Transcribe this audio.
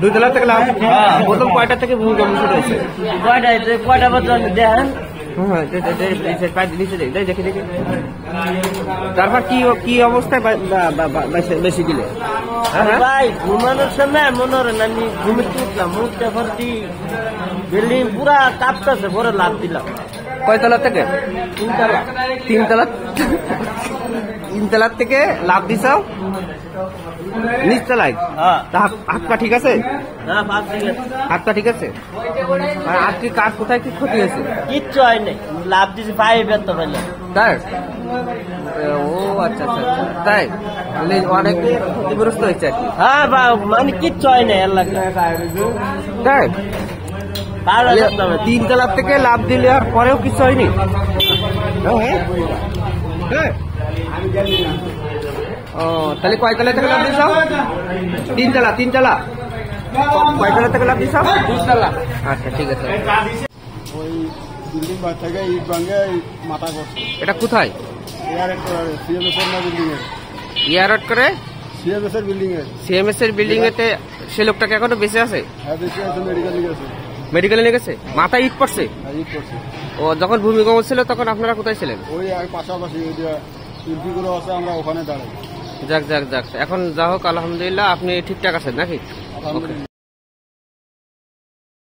2 তলা থেকে লাভ। প্রথম কয়টা থেকে ভূমিকম্প শুরু হয়েছে? কয়টা পর্যন্ত দেখেন। দেখে দেখে তারপর কি অবস্থায় বেশি দিলে? ভাই ঘুমানোর সময় মনে হয় আমি ঘুমিয়ে উঠলাম, উঠতে ভর্তি বিল্ডিং পুরা কাঁপতেছে, পরে লাভ দিলাম। কয়তলা থেকে? 3 তলা। 3 তলার থেকে লাভ দিছাও নিচতলায়? হাত পা ঠিক আছে? হাত পা ঠিক আছে? আর কি কার কোথায় কি ক্ষতি হয়েছে? কিচ্ছু হয় নাই, লাভ দিছি পায়ে ব্যথা পাইলাম। তাই? ও আচ্ছা আচ্ছা তাই, অনেক ক্ষতিগ্রস্ত হয়েছে আর কি। হ্যাঁ মানে কিচ্ছু হয় নাই আল্লাহ। তাই 3 তলার থেকে লাভ দিলে আর পরেও কিছু হয়নি? ও তাহলে কয়তলা থেকে লাভ দিছ? 3 তলা। 3 তলা কয়তলা থেকে লাভ দিছ? 2 তলা। আচ্ছা ঠিক আছে। ওই বিল্ডিং থেকে ইট ভাঙে মাথা করছে। এটা কোথায়? ইয়ারড করে সিএমএস এর বিল্ডিং এতে। সে লোকটাকে এখনো বেঁচে আছে? মেডিকেলে নিয়ে গেছে। মাথায় ইট পড়ছে? ও যখন ভূমিকম্প ছিল তখন আপনারা কোথায় ছিলেন? ওই পাশাপাশি আছে, আমরা ওখানে দাঁড়াই। যাক এখন যা হোক আলহামদুলিল্লাহ আপনি ঠিকঠাক আছেন নাকি?